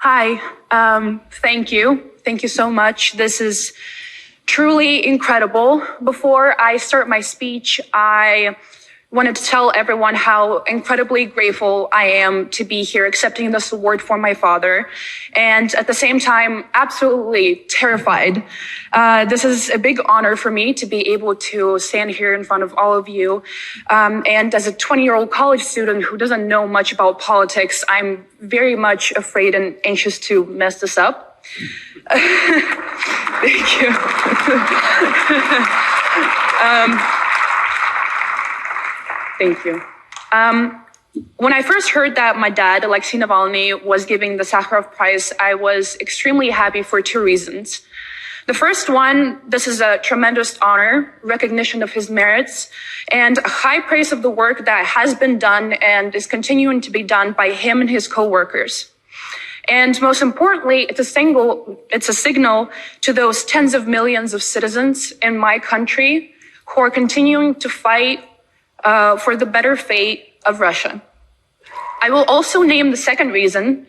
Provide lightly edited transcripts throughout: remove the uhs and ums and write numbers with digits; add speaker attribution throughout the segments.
Speaker 1: Hi, thank you. Thank you so much. This is truly incredible. Before I start my speech, I wanted to tell everyone how incredibly grateful I am to be here accepting this award for my father. And at the same time, absolutely terrified. This is a big honor for me to be able to stand here in front of all of you. And as a 20-year-old college student who doesn't know much about politics, I'm very much afraid and anxious to mess this up. Thank you. Thank you. When I first heard that my dad, Alexei Navalny, was giving the Sakharov Prize, I was extremely happy for two reasons. The first one, this is a tremendous honor, recognition of his merits, and a high praise of the work that has been done and is continuing to be done by him and his co-workers. And most importantly, it's a signal to those tens of millions of citizens in my country who are continuing to fight for the better fate of Russia. I will also name the second reason,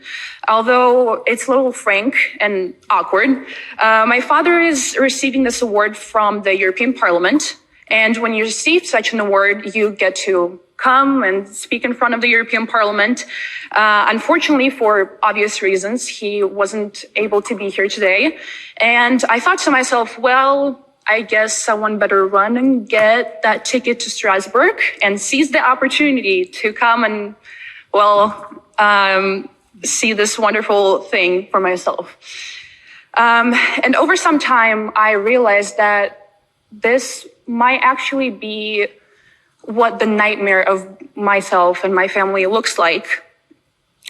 Speaker 1: although it's a little frank and awkward. My father is receiving this award from the European Parliament, and when you receive such an award, you get to come and speak in front of the European Parliament. Unfortunately, for obvious reasons, he wasn't able to be here today. And I thought to myself, well, I guess someone better run and get that ticket to Strasbourg and seize the opportunity to come and, see this wonderful thing for myself. And over some time, I realized that this might actually be what the nightmare of myself and my family looks like.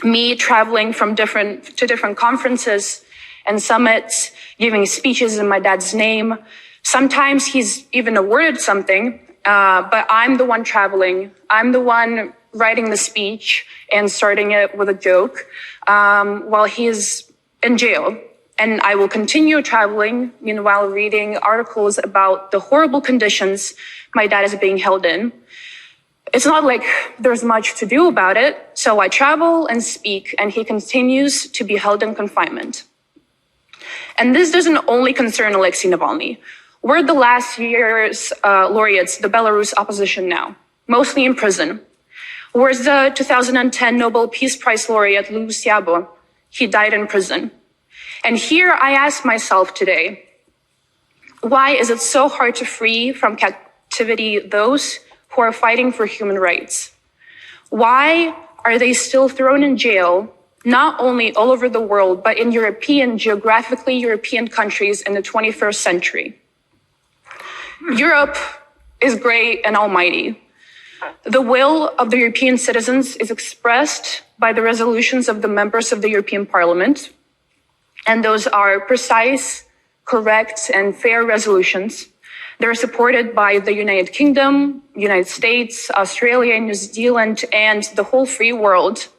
Speaker 1: Me traveling from different conferences and summits, giving speeches in my dad's name. Sometimes he's even awarded something, but I'm the one traveling. I'm the one writing the speech and starting it with a joke while he's in jail. And I will continue traveling, meanwhile reading articles about the horrible conditions my dad is being held in. It's not like there's much to do about it, so I travel and speak, and he continues to be held in confinement. And this doesn't only concern Alexei Navalny. We're the last year's laureates, the Belarus opposition now, mostly in prison. Where's the 2010 Nobel Peace Prize laureate Liu Xiaobo? He died in prison. And here I ask myself today, why is it so hard to free from captivity those who are fighting for human rights? Why are they still thrown in jail, not only all over the world, but in geographically European countries in the 21st century? Europe is great and almighty. The will of the European citizens is expressed by the resolutions of the members of the European Parliament. And those are precise, correct, and fair resolutions. They're supported by the United Kingdom, United States, Australia, New Zealand, and the whole free world.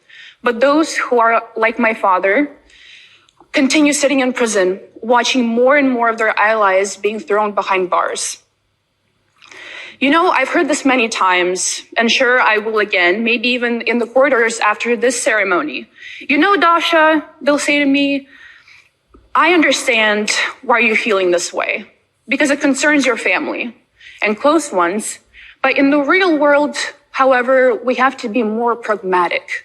Speaker 1: But those who are like my father continue sitting in prison, watching more and more of their allies being thrown behind bars. I've heard this many times, and sure I will again, maybe even in the corridors after this ceremony. Dasha, they'll say to me, I understand why you're feeling this way, because it concerns your family and close ones. But in the real world, however, we have to be more pragmatic.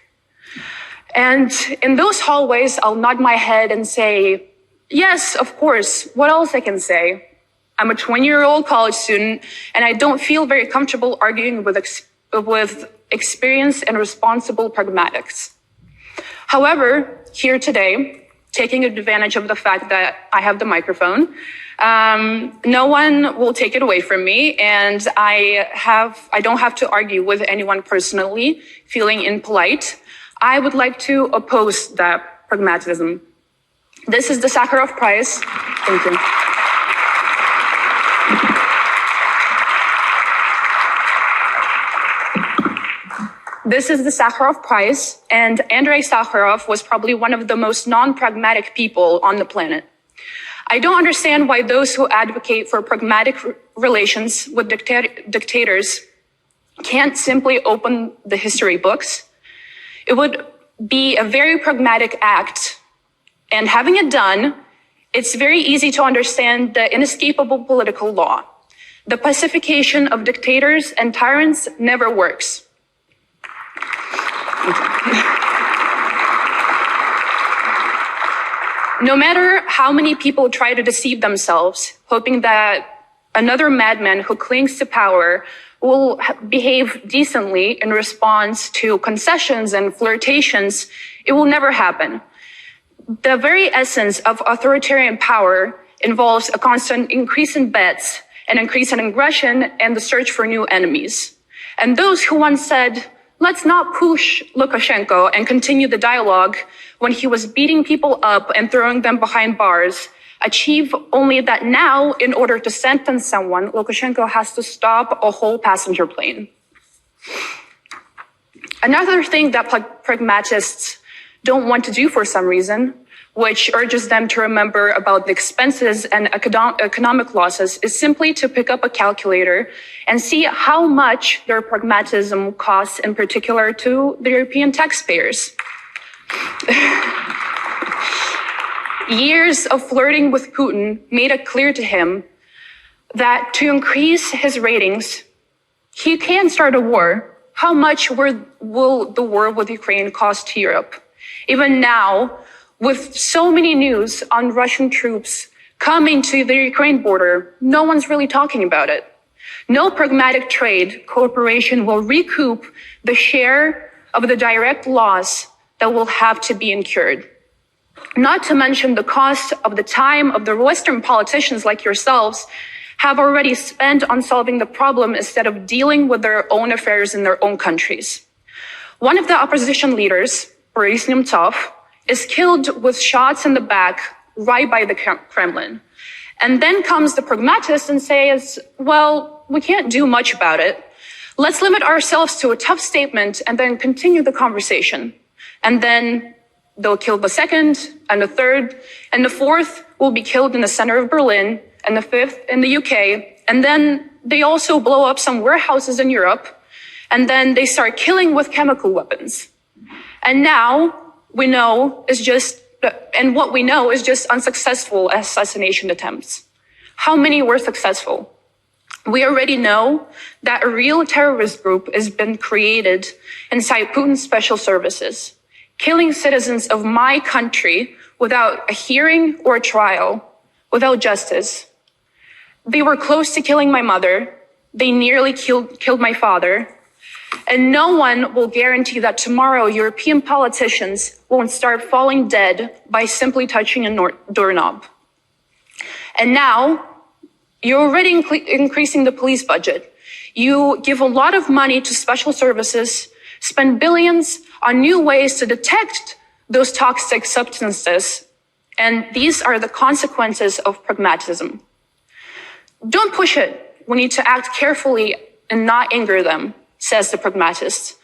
Speaker 1: And in those hallways, I'll nod my head and say, yes, of course, what else I can say? I'm a 20-year-old college student, and I don't feel very comfortable arguing with experienced and responsible pragmatics. However, here today, taking advantage of the fact that I have the microphone, no one will take it away from me, and I don't have to argue with anyone personally, feeling impolite. I would like to oppose that pragmatism. This is the Sakharov Prize. Thank you. This is the Sakharov Prize, and Andrei Sakharov was probably one of the most non-pragmatic people on the planet. I don't understand why those who advocate for pragmatic relations with dictators can't simply open the history books. It would be a very pragmatic act And having it done, it's very easy to understand the inescapable political law. The pacification of dictators and tyrants never works. No matter how many people try to deceive themselves, hoping that another madman who clings to power will behave decently in response to concessions and flirtations, it will never happen. The very essence of authoritarian power involves a constant increase in bets, an increase in aggression, and the search for new enemies. And those who once said, let's not push Lukashenko and continue the dialogue when he was beating people up and throwing them behind bars, achieve only that now, in order to sentence someone, Lukashenko has to stop a whole passenger plane. Another thing that pragmatists don't want to do for some reason, which urges them to remember about the expenses and economic losses, is simply to pick up a calculator and see how much their pragmatism costs, in particular to the European taxpayers. Years of flirting with Putin made it clear to him that to increase his ratings, he can start a war. How much will the war with Ukraine cost to Europe? Even now, with so many news on Russian troops coming to the Ukraine border, no one's really talking about it. No pragmatic trade cooperation will recoup the share of the direct loss that will have to be incurred. Not to mention the cost of the time of the Western politicians like yourselves have already spent on solving the problem instead of dealing with their own affairs in their own countries. One of the opposition leaders, Boris Nemtsov, is killed with shots in the back right by the Kremlin. And then comes the pragmatist and says, well, we can't do much about it. Let's limit ourselves to a tough statement and then continue the conversation. And then they'll kill the second and the third and the fourth will be killed in the center of Berlin and the fifth in the UK. And then they also blow up some warehouses in Europe. And then they start killing with chemical weapons. And now we know what we know is just unsuccessful assassination attempts. How many were successful? We already know that a real terrorist group has been created inside Putin's special services, killing citizens of my country without a hearing or a trial, without justice. They were close to killing my mother. They nearly killed my father. And no one will guarantee that tomorrow European politicians won't start falling dead by simply touching a doorknob. And now you're already increasing the police budget. You give a lot of money to special services, spend billions on new ways to detect those toxic substances. And these are the consequences of pragmatism. Don't push it. We need to act carefully and not anger them, says the pragmatist.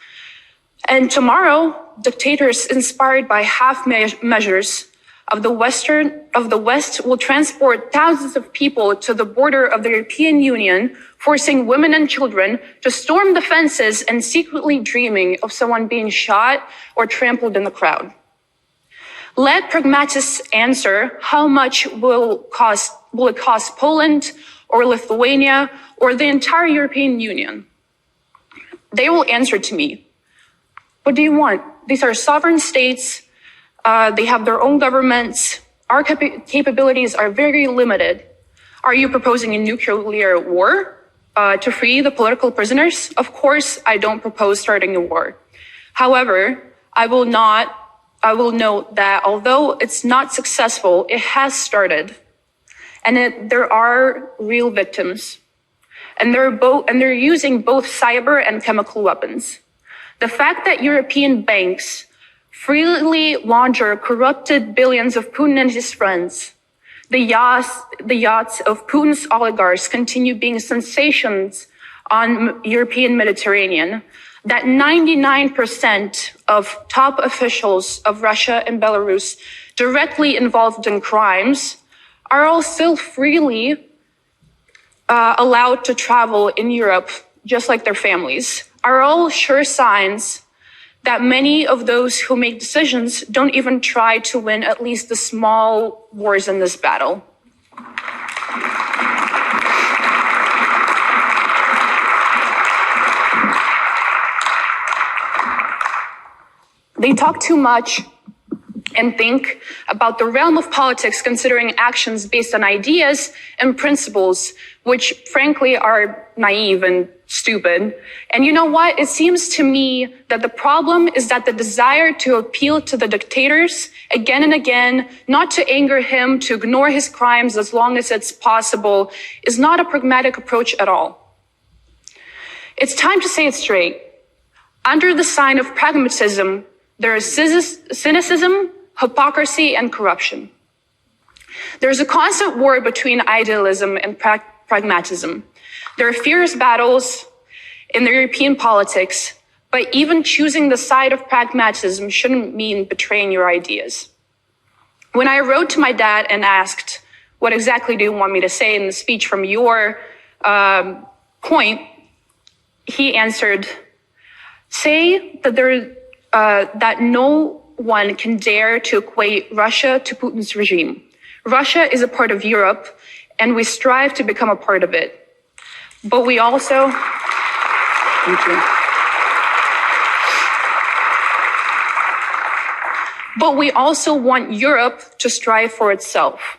Speaker 1: And tomorrow, dictators inspired by half measures of the West will transport thousands of people to the border of the European Union, forcing women and children to storm the fences and secretly dreaming of someone being shot or trampled in the crowd. Let pragmatists answer how much will it cost Poland or Lithuania or the entire European Union. They will answer to me. What do you want? These are sovereign states. They have their own governments. Our capabilities are very limited. Are you proposing a nuclear war to free the political prisoners? Of course, I don't propose starting a war. However, I will note that although it's not successful, it has started. And there are real victims. And they're using both cyber and chemical weapons. The fact that European banks freely launder corrupted billions of Putin and his friends, the yachts of Putin's oligarchs continue being sensations on European Mediterranean, that 99% of top officials of Russia and Belarus directly involved in crimes are all still freely allowed to travel in Europe, just like their families, are all sure signs that many of those who make decisions don't even try to win at least the small wars in this battle. They talk too much and think about the realm of politics, considering actions based on ideas and principles, which frankly are naive and stupid. And you know what? It seems to me that the problem is that the desire to appeal to the dictators again and again, not to anger him, to ignore his crimes as long as it's possible, is not a pragmatic approach at all. It's time to say it straight. Under the sign of pragmatism, there is cynicism, hypocrisy, and corruption. There's a constant war between idealism and pragmatism. There are fierce battles in the European politics, but even choosing the side of pragmatism shouldn't mean betraying your ideas. When I wrote to my dad and asked, what exactly do you want me to say in the speech from your point, he answered, say that that no one can dare to equate Russia to Putin's regime. Russia is a part of Europe, and we strive to become a part of it. But we also, thank you. But we also want Europe to strive for itself,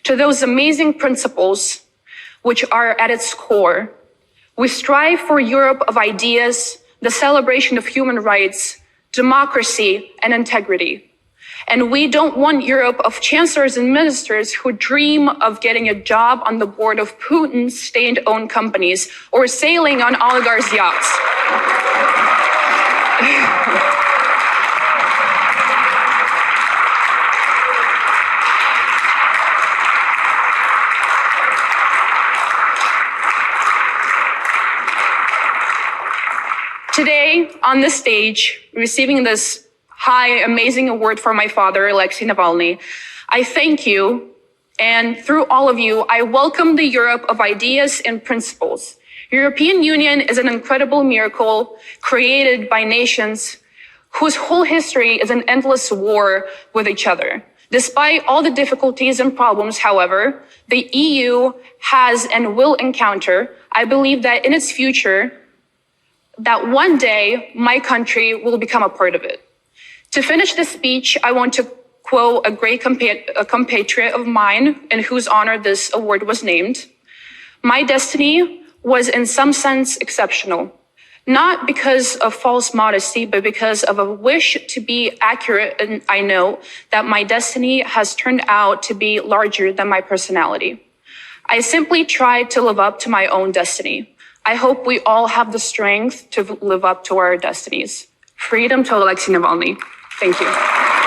Speaker 1: to those amazing principles which are at its core. We strive for Europe of ideas, the celebration of human rights, democracy, and integrity. And we don't want Europe of chancellors and ministers who dream of getting a job on the board of Putin's state-owned companies or sailing on oligarchs' yachts. Today, on this stage, receiving this high, amazing award for my father, Alexei Navalny, I thank you, and through all of you, I welcome the Europe of ideas and principles. European Union is an incredible miracle created by nations whose whole history is an endless war with each other. Despite all the difficulties and problems, however, the EU has and will encounter, I believe that in its future, that one day my country will become a part of it. To finish this speech, I want to quote a great compatriot of mine in whose honor this award was named. My destiny was in some sense exceptional, not because of false modesty, but because of a wish to be accurate. And I know that my destiny has turned out to be larger than my personality. I simply tried to live up to my own destiny. I hope we all have the strength to live up to our destinies. Freedom to Alexei Navalny. Thank you.